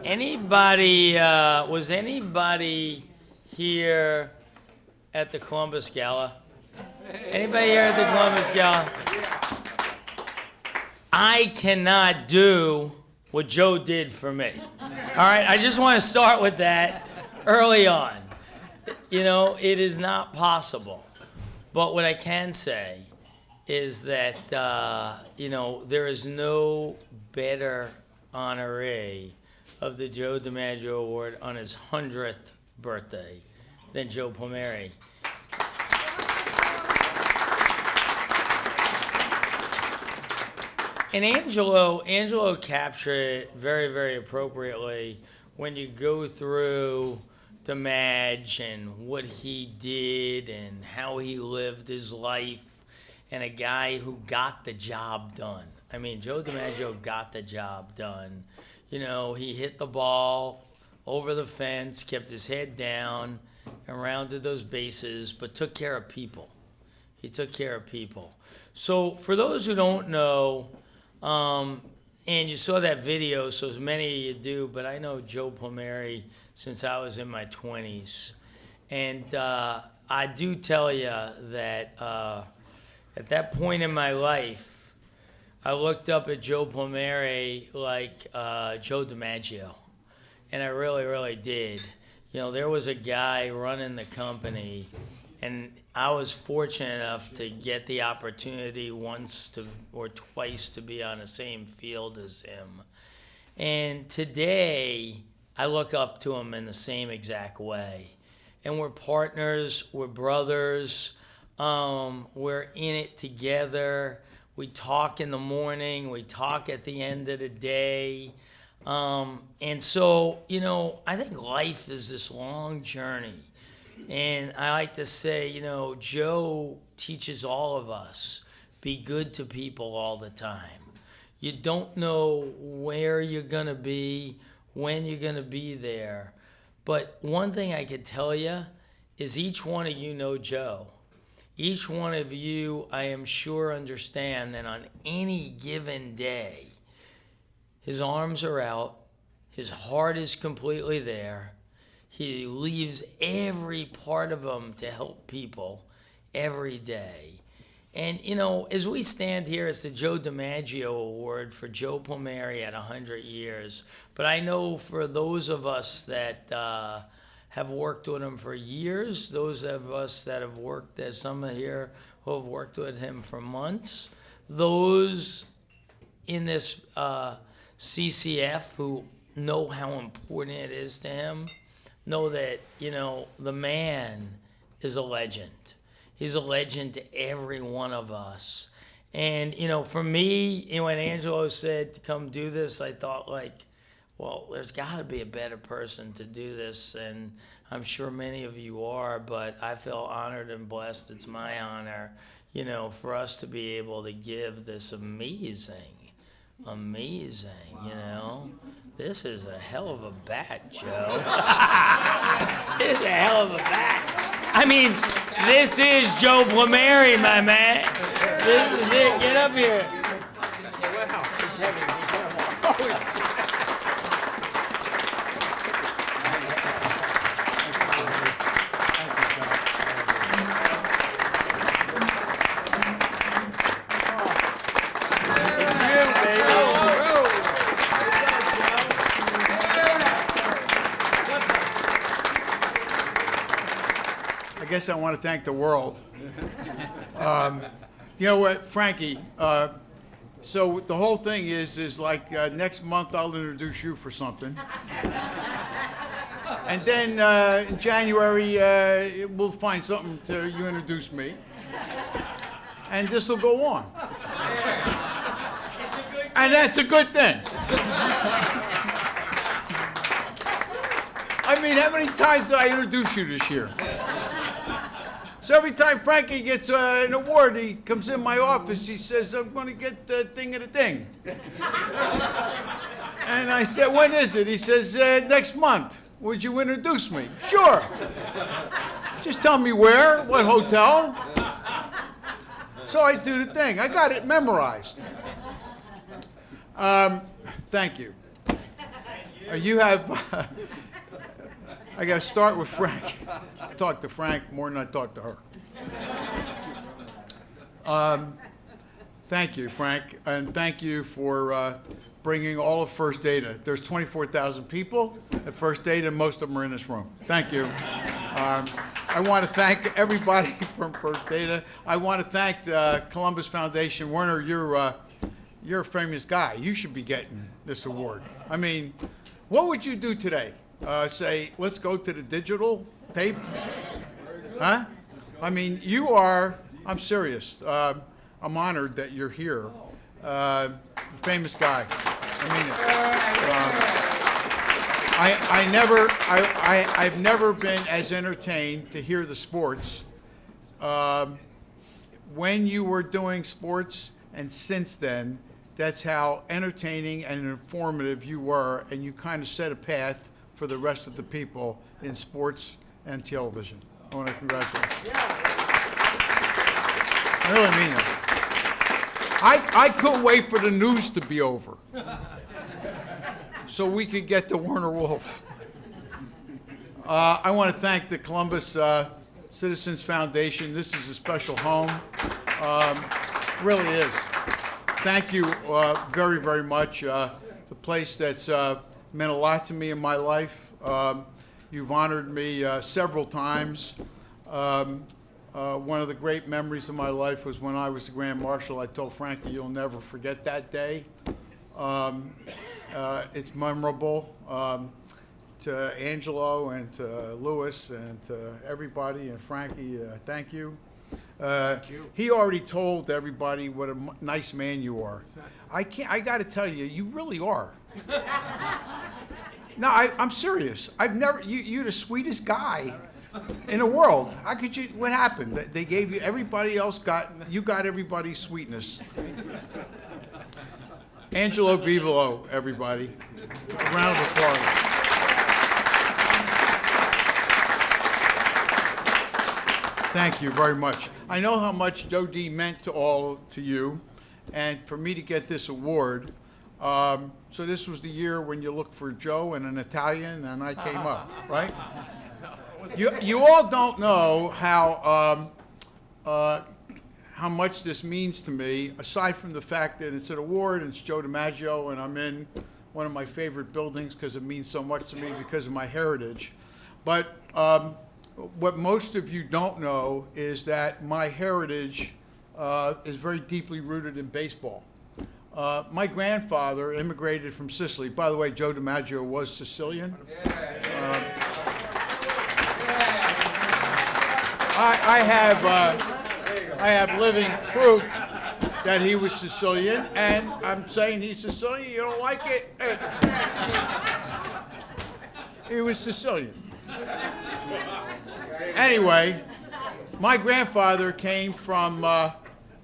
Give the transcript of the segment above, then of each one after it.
Anybody, was anybody here at the Columbus Gala? Anybody here at the Columbus Gala? I cannot do what Joe did for me. All right, I just want to start with that early on. You know, it is not possible. But what I can say is that, you know, there is no better honoree of the Joe DiMaggio Award on his 100th birthday than Joe Plumeri. And Angelo captured it very, very appropriately when you go through DiMaggio and what he did and how he lived his life, and a guy who got the job done. I mean, Joe DiMaggio got the job done. You know, he hit the ball over the fence, kept his head down, and rounded those bases, but took care of people. He took care of people. So for those who don't know, and you saw that video, so as many of you do, but I know Joe Plumeri since I was in my 20s. And I do tell you that at that point in my life, I looked up at Joe Plumeri like Joe DiMaggio. And I really, really did. You know, there was a guy running the company, and I was fortunate enough to get the opportunity once or twice to be on the same field as him. And today, I look up to him in the same exact way. And we're partners, we're brothers, we're in it together. We talk in the morning, we talk at the end of the day. And so, you know, I think life is this long journey. And I like to say, you know, Joe teaches all of us, be good to people all the time. You don't know where you're going to be, when you're going to be there. But one thing I could tell you is each one of you know Joe. Each one of you, I am sure, understand that on any given day, his arms are out, his heart is completely there. He leaves every part of him to help people every day. And, you know, as we stand here, it's the Joe DiMaggio Award for Joe Plumeri at 100 years. But I know for those of us that have worked with him for years, those of us that have worked, as some here who have worked with him for months, those in this CCF who know how important it is to him, know that, you know, the man is a legend. He's a legend to every one of us. And, you know, for me, you know, when Angelo said to come do this, I thought, like, well, there's got to be a better person to do this. And I'm sure many of you are, but I feel honored and blessed. It's my honor, you know, for us to be able to give this amazing, you know. This is a hell of a bat, Joe. This is a hell of a bat. I mean, this is Joe Plumeri, my man. This is it. Get up here. Wow. It's heavy. Be careful. I guess I want to thank the world. You know what, Frankie, so the whole thing is like next month I'll introduce you for something. And then in January we'll find something to you introduce me. And this will go on. And that's a good thing. I mean, how many times did I introduce you this year? So every time Frankie gets an award, he comes in my office, he says, I'm going to get the thing of the thing. And I said, when is it? He says, next month. Would you introduce me? Sure. Just tell me where, what hotel. So I do the thing. I got it memorized. Thank you. You have, I got to start with Frank. I talk to Frank more than I talk to her. Thank you, Frank, and thank you for bringing all of First Data. There's 24,000 people at First Data, and most of them are in this room. Thank you. I want to thank everybody from First Data. I want to thank the Columbus Foundation. Werner, you're a famous guy. You should be getting this award. I mean, what would you do today? Say, let's go to the digital tape? Huh? I mean, you are, I'm serious. I'm honored that you're here. Famous guy. I mean it. I've never been as entertained to hear the sports when you were doing sports, and since then, that's how entertaining and informative you were, and you kind of set a path for the rest of the people in sports and television. I want to congratulate you. I really mean it. I couldn't wait for the news to be over so we could get to Werner Wolf. I want to thank the Columbus Citizens Foundation. This is a special home. Really is. Thank you very, very much. It's a place that's meant a lot to me in my life. You've honored me several times. One of the great memories of my life was when I was the Grand Marshal. I told Frankie, you'll never forget that day. It's memorable. To Angelo and to Louis and to everybody, and Frankie, thank you. Thank you. He already told everybody what a nice man you are. I got to tell you, you really are. No, I'm serious. You're the sweetest guy in the world. How could you, what happened? They gave you, everybody else you got everybody's sweetness. Angelo Vivolo, everybody. A round of applause. Thank you very much. I know how much Joe D meant to you, and for me to get this award. So this was the year when you looked for Joe and an Italian, and I came up, right? You all don't know how much this means to me, aside from the fact that it's an award and it's Joe DiMaggio, and I'm in one of my favorite buildings because it means so much to me because of my heritage. But what most of you don't know is that my heritage is very deeply rooted in baseball. My grandfather immigrated from Sicily. By the way, Joe DiMaggio was Sicilian. I have living proof that he was Sicilian, and I'm saying he's Sicilian. You don't like it? He was Sicilian. Anyway, my grandfather came from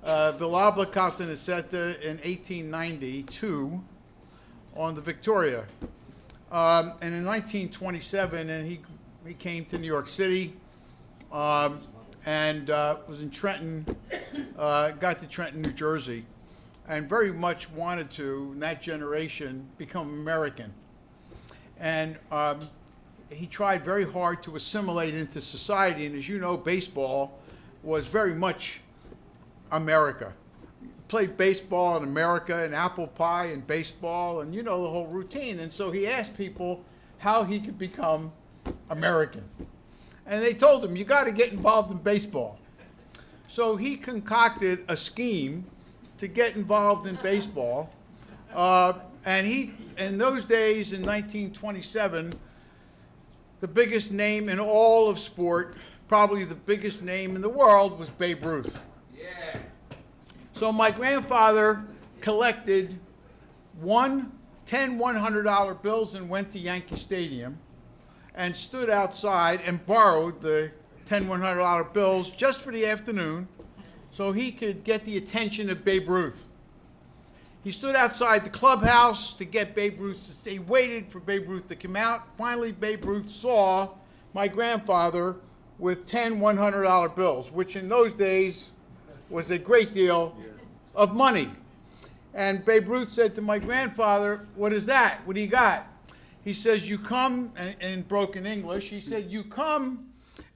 Villabla Caltanissetta in 1892 on the Victoria. And in 1927, and he came to New York City and was in Trenton, got to Trenton, New Jersey, and very much wanted to, in that generation, become American. And he tried very hard to assimilate into society, and as you know, baseball was very much America. Played baseball in America, and apple pie and baseball, and you know the whole routine. And so he asked people how he could become American. And they told him, you got to get involved in baseball. So he concocted a scheme to get involved in baseball. And in those days, in 1927, the biggest name in all of sport, probably the biggest name in the world, was Babe Ruth. Yeah. So my grandfather collected 10 $100 bills and went to Yankee Stadium and stood outside and borrowed the 10 $100 bills just for the afternoon so he could get the attention of Babe Ruth. He stood outside the clubhouse to get Babe Ruth. He waited for Babe Ruth to come out. Finally, Babe Ruth saw my grandfather with 10 $100 bills, which in those days was a great deal of money. And Babe Ruth said to my grandfather, "What is that? What do you got?" He says, you come, in broken English, he said, you come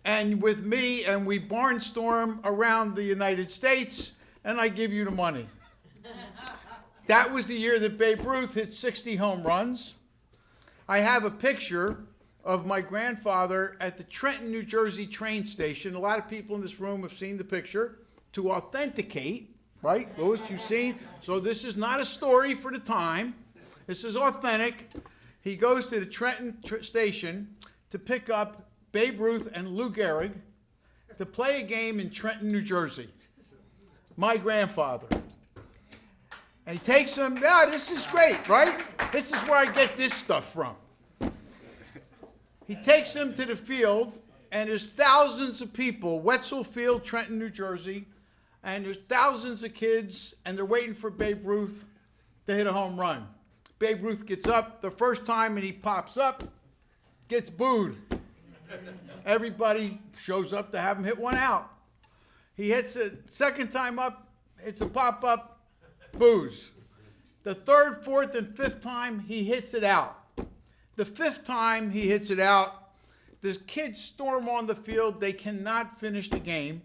and with me and we barnstorm around the United States and I give you the money. That was the year that Babe Ruth hit 60 home runs. I have a picture of my grandfather at the Trenton, New Jersey train station. A lot of people in this room have seen the picture. To authenticate, right, Louis, you've seen? So this is not a story for the time. This is authentic. He goes to the Trenton station to pick up Babe Ruth and Lou Gehrig to play a game in Trenton, New Jersey. My grandfather. And he takes him, yeah, this is great, right? This is where I get this stuff from. He takes him to the field, and there's thousands of people, Wetzel Field, Trenton, New Jersey, and there's thousands of kids, and they're waiting for Babe Ruth to hit a home run. Babe Ruth gets up the first time, and he pops up, gets booed. Everybody shows up to have him hit one out. He hits it second time up, hits a pop-up, boos. The third, fourth, and fifth time, he hits it out. The fifth time he hits it out, the kids storm on the field. They cannot finish the game.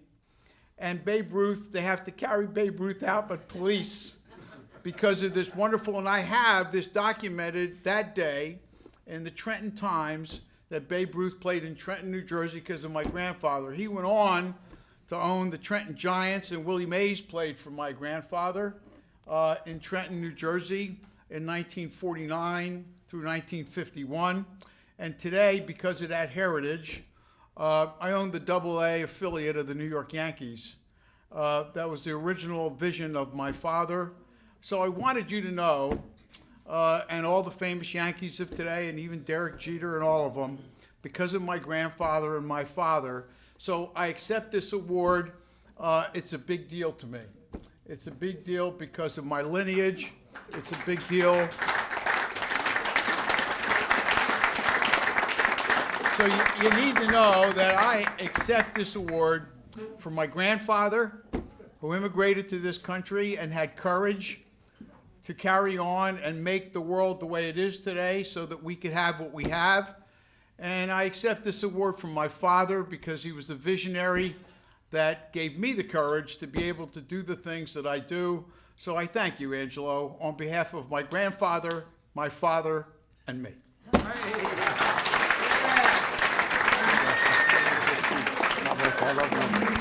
And Babe Ruth, they have to carry Babe Ruth out by police because of this wonderful, and I have this documented that day in the Trenton Times that Babe Ruth played in Trenton, New Jersey because of my grandfather. He went on to own the Trenton Giants, and Willie Mays played for my grandfather in Trenton, New Jersey in 1949 through 1951. And today, because of that heritage, I own the AA affiliate of the New York Yankees. That was the original vision of my father. So I wanted you to know, and all the famous Yankees of today, and even Derek Jeter and all of them, because of my grandfather and my father. So I accept this award. It's a big deal to me. It's a big deal because of my lineage. It's a big deal. So you need to know that I accept this award from my grandfather, who immigrated to this country and had courage to carry on and make the world the way it is today so that we could have what we have. And I accept this award from my father because he was a visionary that gave me the courage to be able to do the things that I do. So I thank you, Angelo, on behalf of my grandfather, my father, and me. I love you.